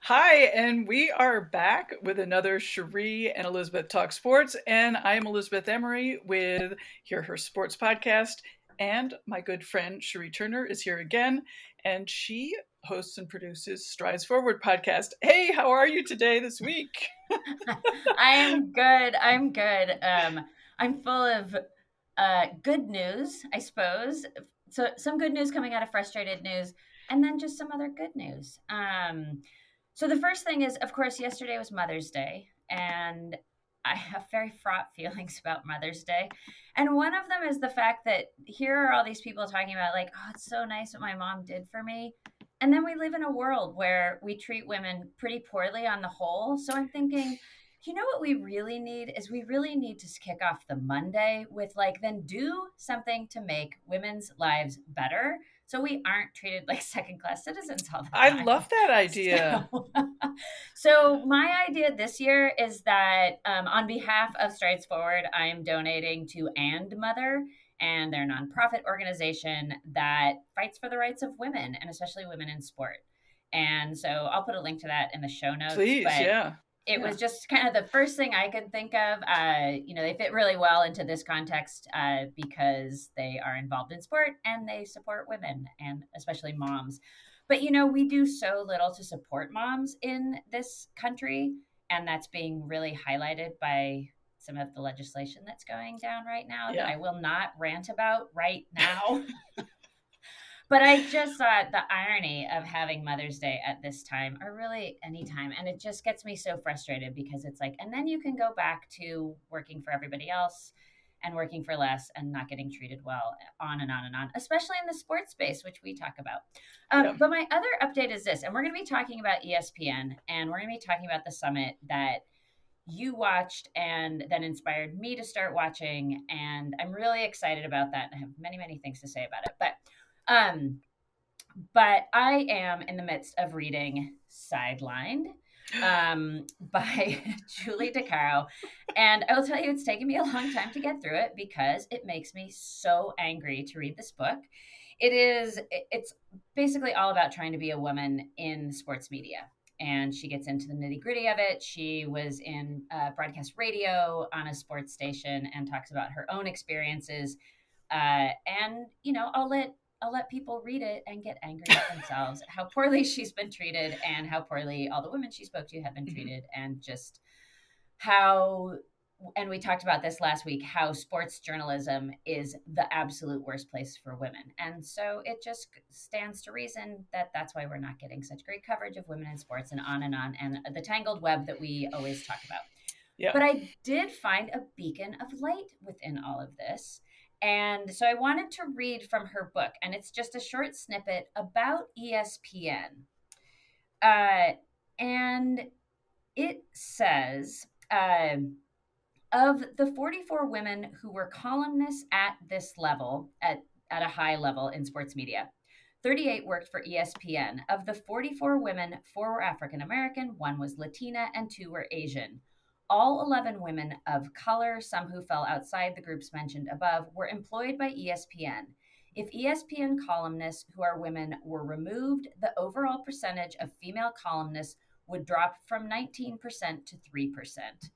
Hi, and we are back with another Cherie and Elizabeth Talk Sports. And I am Elizabeth Emery with Hear Her Sports Podcast. And my good friend Cherie Turner is here again, and she hosts and produces Strides Forward podcast. Hey, how are you today this week? I am good. I'm good. I'm full of good news, I suppose. So some good news coming out of frustrated news, and then just some other good news. So the first thing is, of course, yesterday was Mother's Day, and I have very fraught feelings about Mother's Day. And one of them is the fact that here are all these people talking about, like, oh, it's so nice what my mom did for me. And then we live in a world where we treat women pretty poorly on the whole. So I'm thinking, what we really need is we really need to kick off the Monday with, like, then do something to make women's lives better so we aren't treated like second class citizens all the I time. love that idea. So, so my idea this year is that on behalf of Strides Forward, I am donating to And Mother, and they're a nonprofit organization that fights for the rights of women and especially women in sport. And so I'll put a link to that in the show notes. Please, But yeah. it Yeah. was just kind of the first thing I could think of. They fit really well into this context because they are involved in sport and they support women and especially moms. But, we do so little to support moms in this country. And that's being really highlighted by some of the legislation that's going down right now that Yeah. I will not rant about right now. But I just thought the irony of having Mother's Day at this time, or really any time, and it just gets me so frustrated because it's like, and then you can go back to working for everybody else and working for less and not getting treated well, on and on and on, especially in the sports space, which we talk about. Yeah. But my other update is this, and we're going to be talking about ESPN, and we're going to be talking about the summit that you watched and then inspired me to start watching. And I'm really excited about that. And I have many, many things to say about it. Um, but I am in the midst of reading Sidelined by Julie DiCaro. And I will tell you, it's taken me a long time to get through it because it makes me so angry to read this book. It's basically all about trying to be a woman in sports media. And she gets into the nitty gritty of it. She was in broadcast radio on a sports station and talks about her own experiences. I'll let people read it and get angry at themselves how poorly she's been treated and how poorly all the women she spoke to have been Mhm. treated, and just how, and we talked about this last week, how sports journalism is the absolute worst place for women. And so it just stands to reason that that's why we're not getting such great coverage of women in sports, and on, and the tangled web that we always talk about. Yeah. But I did find a beacon of light within all of this. And so I wanted to read from her book, and it's just a short snippet about ESPN. Uh, and it says, of the 44 women who were columnists at this level, at a high level in sports media, 38 worked for ESPN. Of the 44 women, 4 were African American, 1 was Latina, and 2 were Asian. All 11 women of color, some who fell outside the groups mentioned above, were employed by ESPN. If ESPN columnists who are women were removed, the overall percentage of female columnists would drop from 19% to 3%.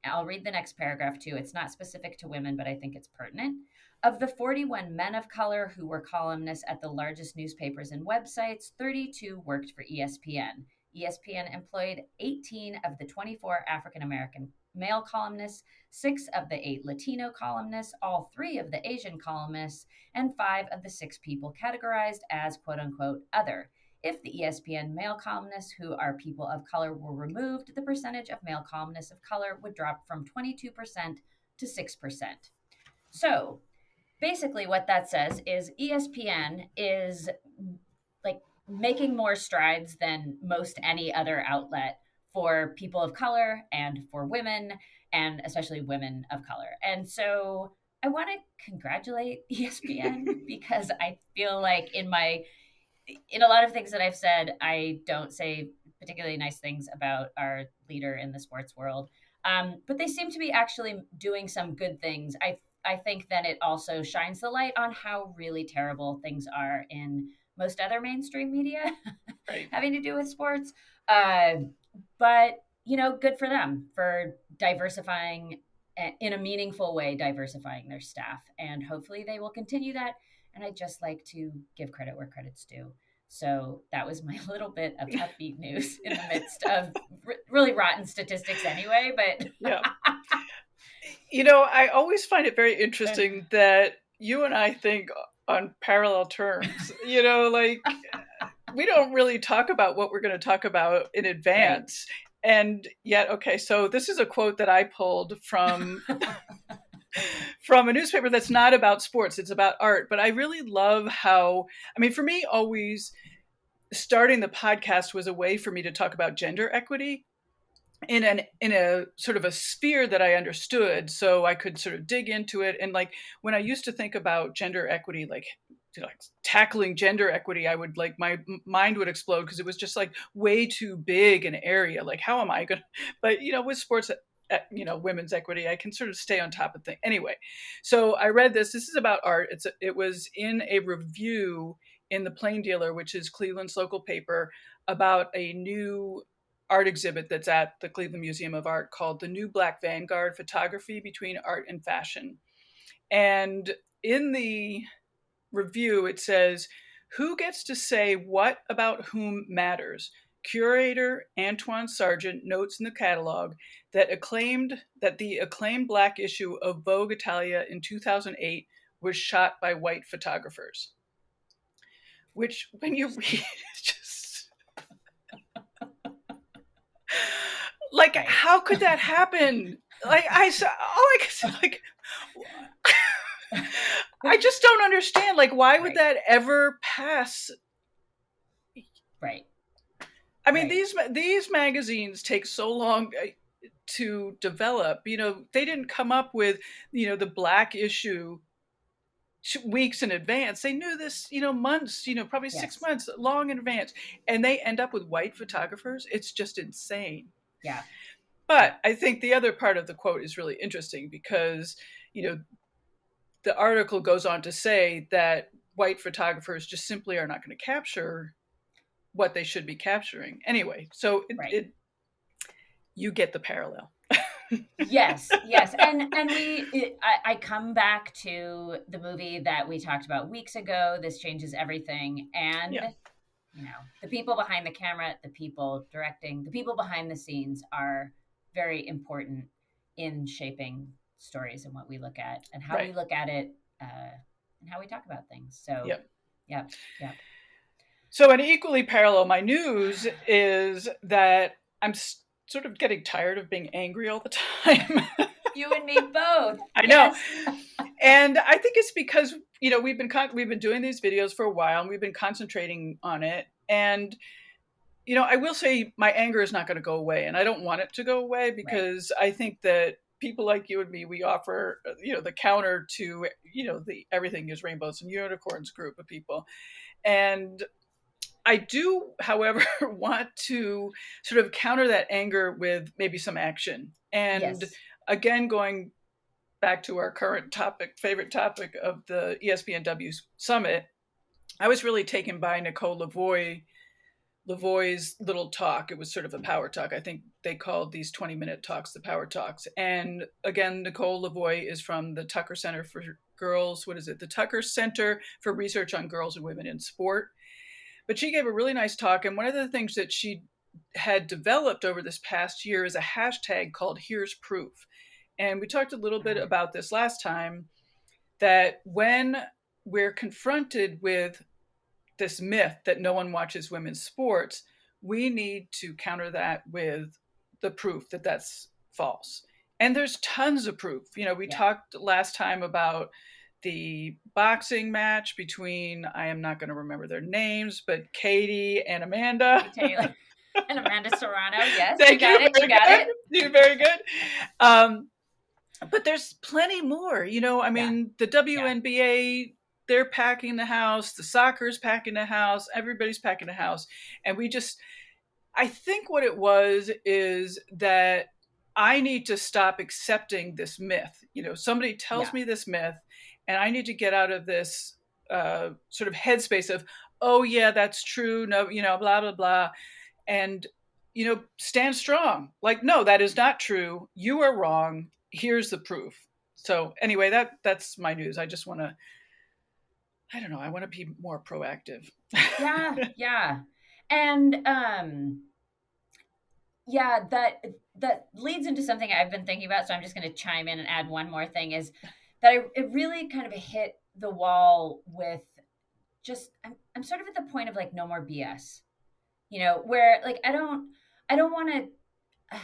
I'll read the next paragraph too. It's not specific to women, but I think it's pertinent. Of the 41 men of color who were columnists at the largest newspapers and websites, 32 worked for ESPN. ESPN employed 18 of the 24 African American male columnists, 6 of the 8 Latino columnists, all 3 of the Asian columnists, and 5 of the 6 people categorized as quote unquote other. If the ESPN male columnists who are people of color were removed, the percentage of male columnists of color would drop from 22% to 6%. So basically, what that says is ESPN is, like, making more strides than most any other outlet for people of color and for women, and especially women of color. And so I want to congratulate ESPN because I feel like in a lot of things that I've said, I don't say particularly nice things about our leader in the sports world. But they seem to be actually doing some good things. I think then it also shines the light on how really terrible things are in most other mainstream media. Right. having to do with sports. But, good for them for diversifying in a meaningful way, diversifying their staff. And hopefully they will continue that. And I just like to give credit where credit's due. So that was my little bit of upbeat news in the midst of really rotten statistics anyway. But Yeah. I always find it very interesting that you and I think on parallel terms. Like we don't really talk about what we're going to talk about in advance. Right. And yet, okay, so this is a quote that I pulled from a newspaper that's not about sports. It's about art. But I really love how, for me, always starting the podcast was a way for me to talk about gender equity in a sort of a sphere that I understood, so I could sort of dig into it. And like when I used to think about gender equity, like tackling gender equity, I would my mind would explode because it was just like way too big an area. Like how am I gonna? But with sports, women's equity, I can sort of stay on top of things. Anyway, so I read this. This is about art. It was in a review in the Plain Dealer, which is Cleveland's local paper, about a new art exhibit that's at the Cleveland Museum of Art called The New Black Vanguard: Photography Between Art and Fashion. And in the review, it says, who gets to say what about whom matters? Curator Antoine Sargent notes in the catalog that the acclaimed Black issue of Vogue Italia in 2008 was shot by white photographers. Which, when you read, just like, how could that happen? Like, I just don't understand. Like, why would that ever pass? Right. These magazines take so long to develop. They didn't come up with, the Black issue weeks in advance. They knew this, months, probably 6 months long in advance. And they end up with white photographers. It's just insane. Yeah. But I think the other part of the quote is really interesting because, the article goes on to say that white photographers just simply are not going to capture what they should be capturing. Anyway, so you get the parallel. Yes. And I come back to the movie that we talked about weeks ago, This Changes Everything. And, the people behind the camera, the people directing, the people behind the scenes are very important in shaping stories and what we look at and how we look at it and how we talk about things. So, yeah. So, an equally parallel, my news is that I'm sort of getting tired of being angry all the time. You and me both. I know. And I think it's because, we've been doing these videos for a while and we've been concentrating on it. And, I will say my anger is not going to go away, and I don't want it to go away because I think that people like you and me, we offer, the counter to, the everything is rainbows and unicorns group of people. And I do, however, want to sort of counter that anger with maybe some action. And again, going back to our current favorite topic of the ESPNW Summit, I was really taken by Nicole LaVoi's little talk. It was sort of a power talk. I think they called these 20-minute talks the power talks. And again, Nicole LaVoi is from the Tucker Center for Girls. What is it? The Tucker Center for Research on Girls and Women in Sport. But she gave a really nice talk. And one of the things that she had developed over this past year is a hashtag called Here's Proof. And we talked a little bit about this last time, that when we're confronted with this myth that no one watches women's sports, we need to counter that with the proof that that's false. And there's tons of proof. We talked last time about the boxing match between, I am not going to remember their names, but Katie and Amanda. Taylor and Amanda Serrano. Yes, Thank you. You got it. You're very good. But there's plenty more. The WNBA, they're packing the house. The soccer's packing the house. Everybody's packing the house. And I think what it was is that I need to stop accepting this myth. Somebody tells me this myth, and I need to get out of this sort of headspace of, oh yeah, that's true. No, blah, blah, blah. And, stand strong. Like, no, that is not true. You are wrong. Here's the proof. So anyway, that's my news. I just want to, I don't know, I want to be more proactive. Yeah, yeah. And yeah, that leads into something I've been thinking about, so I'm just going to chime in and add one more thing is that it really kind of hit the wall with just I'm sort of at the point of like no more BS. Where like I don't want to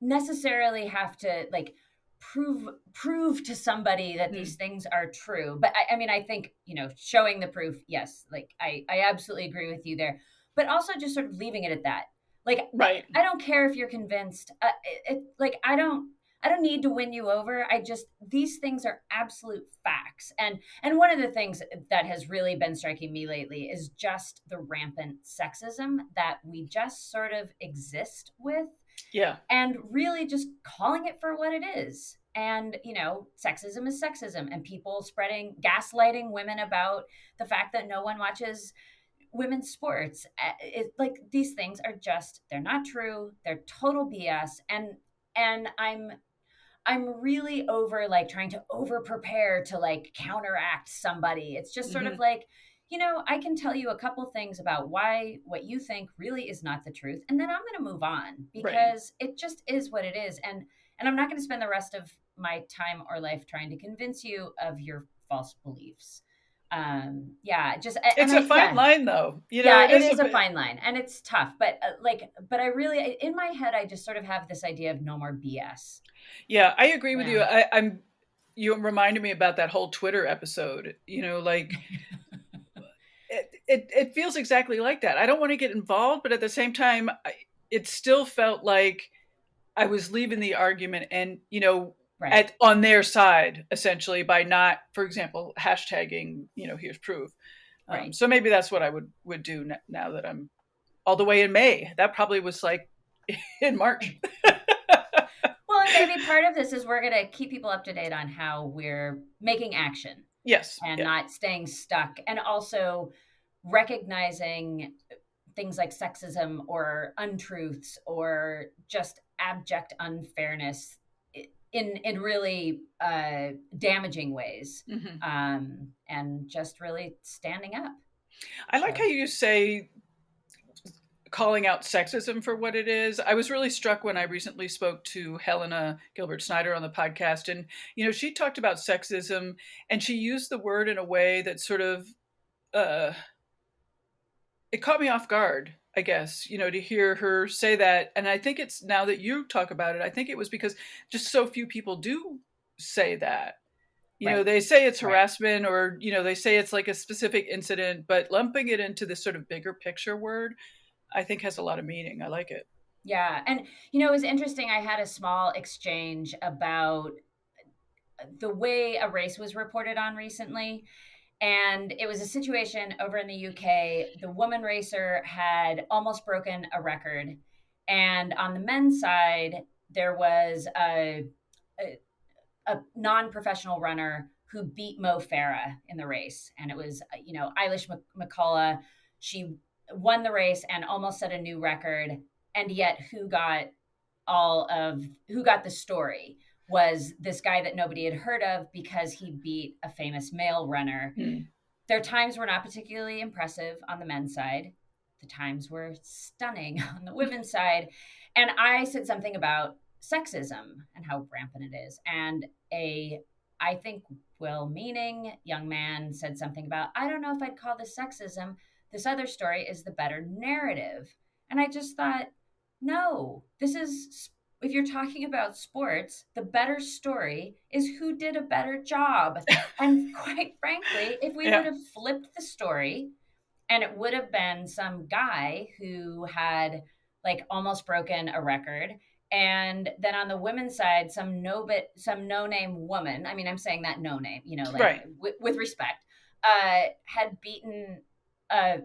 necessarily have to like prove to somebody that these things are true. But I mean, I think, showing the proof, yes, like I absolutely agree with you there. But also just sort of leaving it at that. Like, Right. I don't care if you're convinced. Like, I don't need to win you over. These things are absolute facts. And one of the things that has really been striking me lately is just the rampant sexism that we just sort of exist with. Yeah. And really just calling it for what it is. And, sexism is sexism, and people gaslighting women about the fact that no one watches women's sports. Like, these things are they're not true. They're total BS. And I'm really over like trying to over prepare to like counteract somebody. It's just sort of like, I can tell you a couple things about why what you think really is not the truth, and then I'm going to move on because it just is what it is. And I'm not going to spend the rest of my time or life trying to convince you of your false beliefs. It's a fine line though. Yeah, It it is is a fine line, and it's tough. But but I really, in my head, I just sort of have this idea of no more BS. Yeah, I agree with you. Yeah. You reminded me about that whole Twitter episode. Like it feels exactly like that. I don't want to get involved, but at the same time, it still felt like I was leaving the argument and, Right. on their side, essentially, by not, for example, hashtagging, here's proof. Right. So maybe that's what I would do now that I'm all the way in May. That probably was like in March. Well, and maybe part of this is we're going to keep people up to date on how we're making action. Yes. And Yeah. not staying stuck. And also recognizing things like sexism or untruths or just abject unfairness in really damaging ways. And just really standing up. I like how you say calling out sexism for what it is. I was really struck when I recently spoke to Helena Gilbert Snyder on the podcast. And, she talked about sexism and she used the word in a way that sort of, it caught me off guard, I guess, to hear her say that. And I think it's now that you talk about it, I think it was because just so few people do say that. They say it's harassment or, they say it's like a specific incident, but lumping it into this sort of bigger picture word, I think has a lot of meaning. I like it. Yeah. And, it was interesting. I had a small exchange about the way a race was reported on recently. And it was a situation over in the UK. The woman racer had almost broken a record. And on the men's side, there was a non-professional runner who beat Mo Farah in the race. And it was, Eilish McCullough. She won the race and almost set a new record. And yet who got the story was this guy that nobody had heard of because he beat a famous male runner. Their times were not particularly impressive on the men's side. The times were stunning on the women's side. And I said something about sexism and how rampant it is. And I think, well-meaning young man said something about, I don't know if I'd call this sexism. This other story is the better narrative. And I just thought, no, if you're talking about sports, the better story is who did a better job. And quite frankly, if we would have flipped the story and it would have been some guy who had like almost broken a record, and then on the women's side, some no-name woman, I mean, I'm saying that no name, with respect, had beaten a,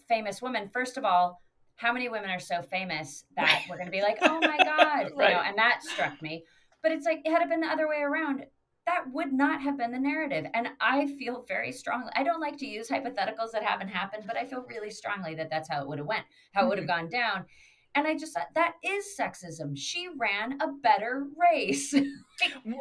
famous woman. First of all, how many women are so famous that we're going to be like, oh my God, and that struck me. But it's like, it had been the other way around. that would not have been the narrative. And I feel very strongly, I don't like to use hypotheticals that haven't happened, but I feel really strongly that that's how it would have went, how it would have gone down. And I just thought, that is sexism. She ran a better race.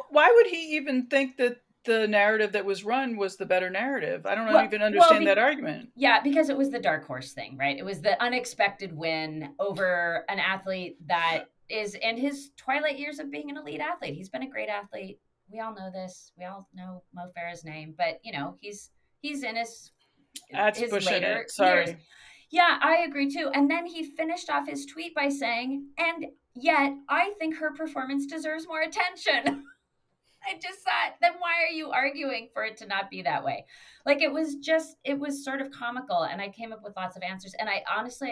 Why would he even think that the narrative that was run was the better narrative? I don't even understand that argument. Yeah, because it was the dark horse thing, right? It was the unexpected win over an athlete that is in his twilight years of being an elite athlete. He's been a great athlete. We all know this. We all know Mo Farah's name, but he's in his later years. Yeah, I agree too. And then he finished off his tweet by saying, "And yet I think her performance deserves more attention." I just thought, then why are you arguing for it to not be that way? Like, it was sort of comical, and I came up with lots of answers. And I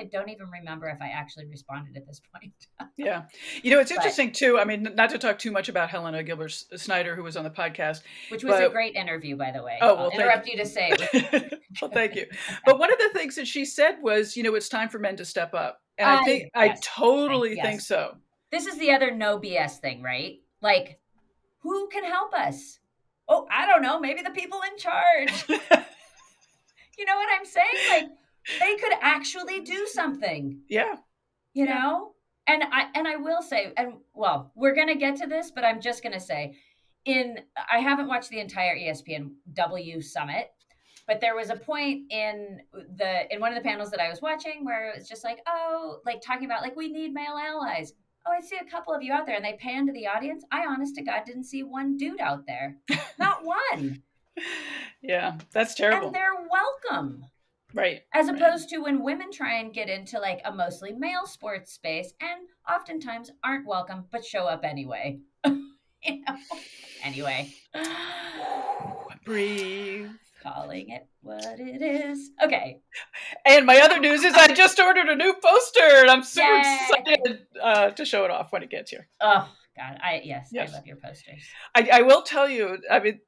don't even remember if I actually responded at this point. Yeah. It's interesting too. I mean, not to talk too much about Helena Gilbert Snyder, who was on the podcast. Which was a great interview, by the way. Oh, well, I'll interrupt you to say it. Well, thank you. But one of the things that she said was, it's time for men to step up. And I totally think so. This is the other no BS thing, right? Like, who can help us? Oh, I don't know. Maybe the people in charge. You know what I'm saying? Like, they could actually do something. Yeah. You know? And I will say, and well, we're going to get to this, but I'm just going to say, I haven't watched the entire ESPNW Summit, but there was a point in one of the panels that I was watching where it was just like, talking about like, we need male allies. Oh, I see a couple of you out there, and they pan to the audience. I honest to God didn't see one dude out there. Not one. Yeah, that's terrible. And they're welcome. Right. As opposed to when women try and get into like a mostly male sports space and oftentimes aren't welcome, but show up anyway. Anyway. Breathe. Calling it what it is. Okay. And my other news is I just ordered a new poster, and I'm super excited to show it off when it gets here. Oh, God. I love your posters. I will tell you, I mean,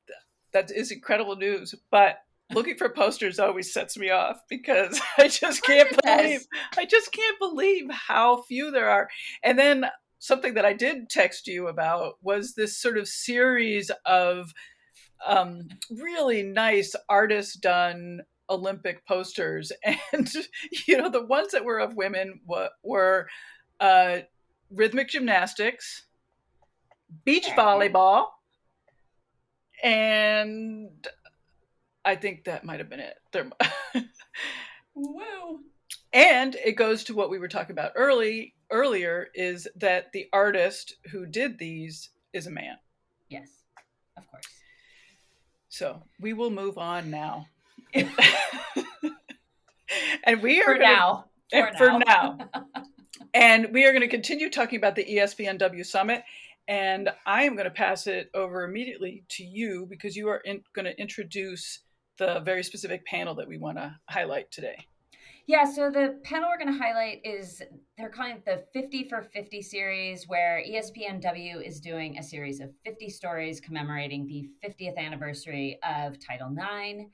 that is incredible news, but looking for posters always sets me off because I just can't believe how few there are. And then something that I did text you about was this sort of series of really nice artist done Olympic posters, and the ones that were of women were rhythmic gymnastics, beach volleyball, and I think that might have been it. Wow. And it goes to what we were talking about earlier, is that the artist who did these is a man. Yes, of course. So we will move on now. And we are for now. And we are going to continue talking about the ESPNW Summit. And I am going to pass it over immediately to you because you are going to introduce the very specific panel that we want to highlight today. Yeah, so the panel we're going to highlight they're calling it the 50 for 50 series, where ESPNW is doing a series of 50 stories commemorating the 50th anniversary of Title IX.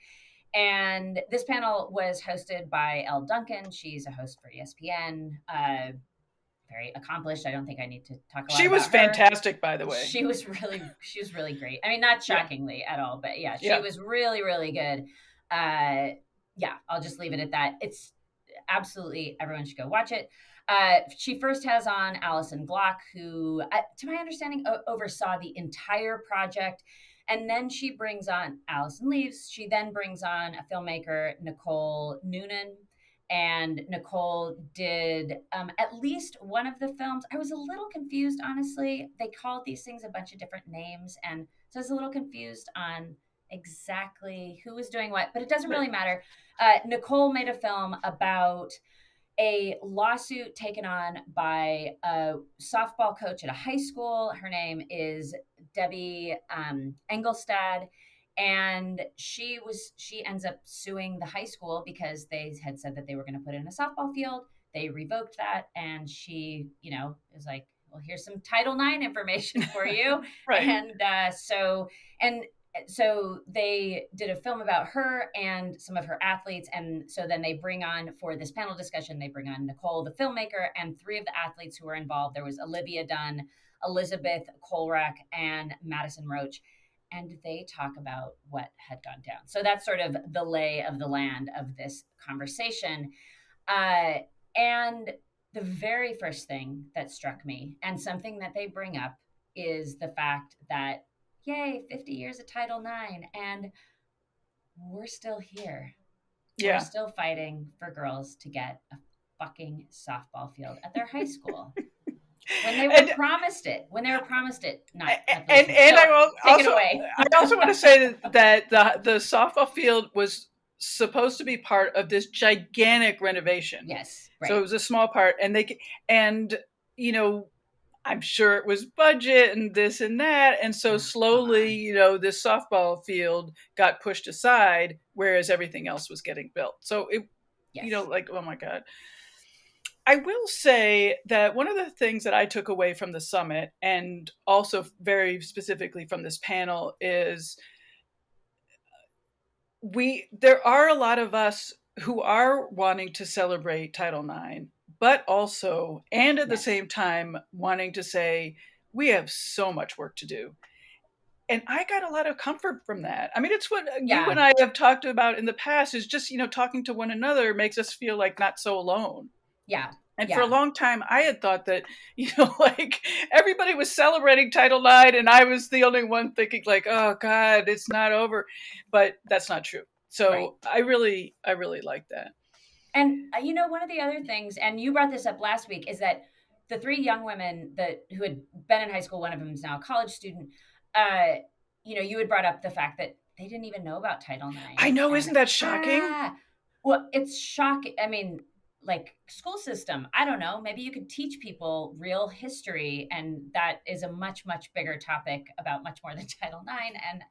And this panel was hosted by Elle Duncan. She's a host for ESPN, very accomplished. I don't think I need to talk a lot She was about her. Fantastic, by the way. She was really great. I mean, not shockingly at all, but she was really, really good. I'll just leave it at that. It's absolutely, everyone should go watch it. She first has on Alison Glock, who, to my understanding, oversaw the entire project. And then she brings on, Allison leaves, she then brings on a filmmaker, Nicole Noonan. And Nicole did at least one of the films. I was a little confused, honestly. They called these things a bunch of different names. And so I was a little confused on exactly who was doing what, but it doesn't really matter. Nicole made a film about a lawsuit taken on by a softball coach at a high school. Her name is Debbie Engelstad. And she ends up suing the high school because they had said that they were going to put in a softball field. They revoked that. And she, was like, well, here's some Title IX information for you. Right. And so they did a film about her and some of her athletes. And so then they bring on, for this panel discussion, they bring on Nicole, the filmmaker, and three of the athletes who were involved. There was Olivia Dunn, Elizabeth Kolrak, and Madison Roach. and they talk about what had gone down. So that's sort of the lay of the land of this conversation. And the very first thing that struck me, and something that they bring up, is the fact that, yay, 50 years of Title IX, and we're still here. Yeah. We're still fighting for girls to get a fucking softball field at their high school. When they were promised it, not and take it away. I also want to say that the softball field was supposed to be part of this gigantic renovation. Yes, right. So it was a small part, and you know, I'm sure it was budget and this and that, and so slowly, you know, this softball field got pushed aside, whereas everything else was getting built. So it, you know, like, oh my God. I will say that one of the things that I took away from the summit, and also very specifically from this panel, is there are a lot of us who are wanting to celebrate Title IX, but also, and at the same time, wanting to say, we have so much work to do. And I got a lot of comfort from that. I mean, it's what you and I have talked about in the past, is just, you know, talking to one another makes us feel like not so alone. Yeah. And for a long time, I had thought that, you know, like everybody was celebrating Title IX and I was the only one thinking like, oh God, it's not over. But that's not true. So I really like that. And, you know, one of the other things, and you brought this up last week, is that the three young women who had been in high school, one of them is now a college student, you know, you had brought up the fact that they didn't even know about Title IX. I know, isn't that shocking? Well, it's shocking. I mean, like, school system, I don't know, maybe you could teach people real history, and that is a much, much bigger topic about much more than Title IX and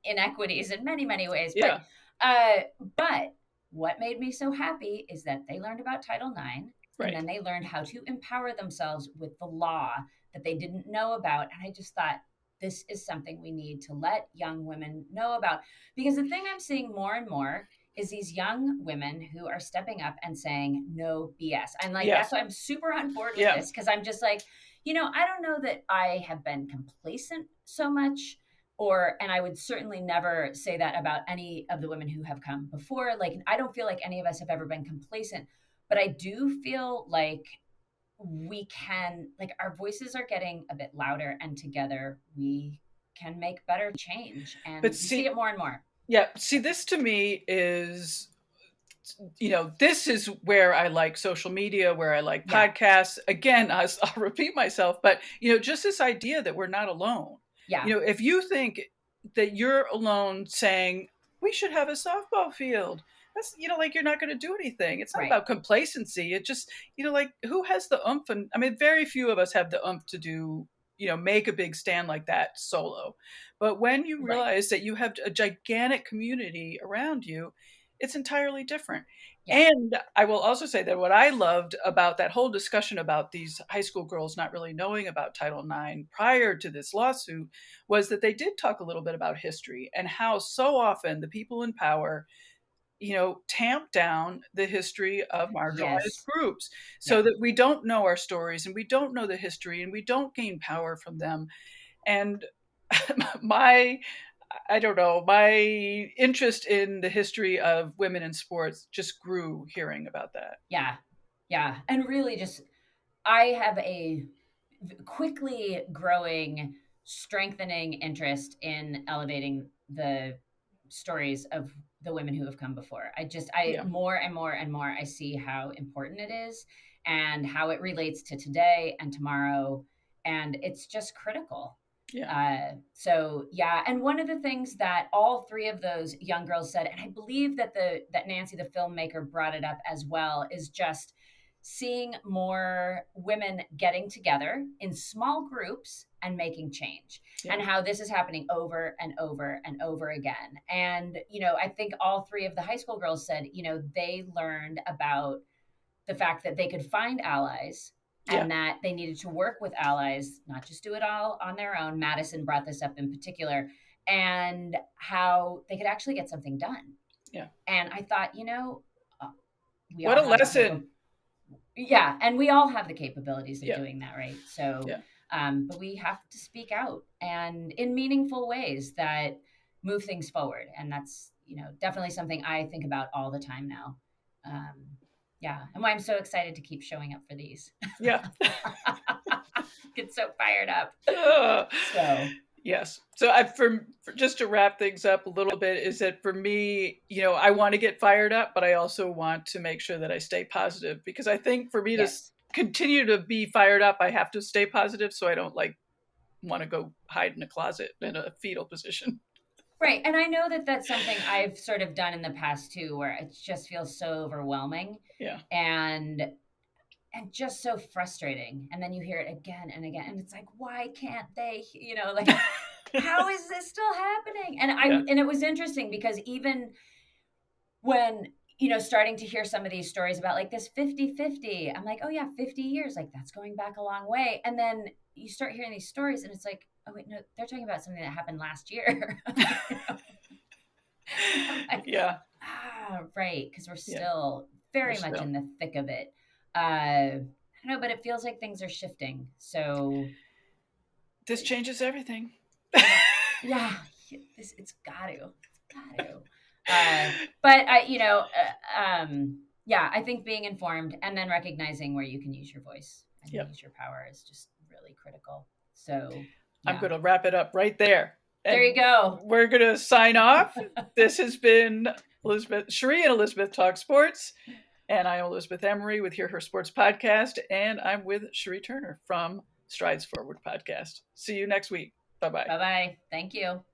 inequities in many, many ways. Yeah. But what made me so happy is that they learned about Title IX, right. And then they learned how to empower themselves with the law that they didn't know about. And I just thought, this is something we need to let young women know about. Because the thing I'm seeing more and more is these young women who are stepping up and saying, no BS. I'm like, that's why I'm super on board with this, because I'm just like, you know, I don't know that I have been complacent so much, and I would certainly never say that about any of the women who have come before. Like, I don't feel like any of us have ever been complacent, but I do feel like we can, like, our voices are getting a bit louder, and together we can make better change. And you see it more and more. Yeah. See, this to me is, you know, this is where I like social media, where I like podcasts. Again, I'll repeat myself, but, you know, just this idea that we're not alone. Yeah. You know, if you think that you're alone saying we should have a softball field, that's, you know, like, you're not going to do anything. It's not about complacency. It just, you know, like, who has the oomph? And I mean, very few of us have the oomph to do, you know, make a big stand like that solo. But when you realize that you have a gigantic community around you, it's entirely different. Yeah. And I will also say that what I loved about that whole discussion about these high school girls not really knowing about Title IX prior to this lawsuit was that they did talk a little bit about history and how so often the people in power, you know, tamp down the history of marginalized groups so that we don't know our stories and we don't know the history and we don't gain power from them. And my interest in the history of women in sports just grew hearing about that. Yeah. And really just, I have a quickly growing, strengthening interest in elevating the stories of the women who have come before. More and more and more, I see how important it is and how it relates to today and tomorrow. And it's just critical. And one of the things that all three of those young girls said, and I believe that Nancy, the filmmaker, brought it up as well, is just seeing more women getting together in small groups and making change, and how this is happening over and over and over again. And, you know, I think all three of the high school girls said, you know, they learned about the fact that they could find allies and that they needed to work with allies, not just do it all on their own. Madison brought this up in particular, and how they could actually get something done. Yeah. And I thought, you know, what a lesson. And we all have the capabilities of doing that, right? So But we have to speak out and in meaningful ways that move things forward. And that's, definitely something I think about all the time now. Yeah. And why I'm so excited to keep showing up for these. Yeah. Get so fired up. So yes. So for just to wrap things up a little bit, is that for me, I want to get fired up, but I also want to make sure that I stay positive, because I think for me to continue to be fired up, I have to stay positive, so I don't want to go hide in a closet in a fetal position. Right. And I know that that's something I've sort of done in the past too, where it just feels so overwhelming. Yeah. And just so frustrating. And then you hear it again and again. And it's like, why can't they, how is this still happening? And it was interesting because even when, starting to hear some of these stories about like this 50-50, I'm like, oh yeah, 50 years, like that's going back a long way. And then you start hearing these stories and it's like, oh wait, no, they're talking about something that happened last year. Like, yeah. Right. Because we're still very much in the thick of it. I don't know, but it feels like things are shifting. So this changes everything. Yeah, it's got to. But I think being informed and then recognizing where you can use your voice and use your power is just really critical. So I'm going to wrap it up right there. There you go. We're going to sign off. This has been Cherie and Elizabeth Talk Sports. And I'm Elizabeth Emery with Hear Her Sports Podcast. And I'm with Cherie Turner from Strides Forward Podcast. See you next week. Bye-bye. Bye-bye. Thank you.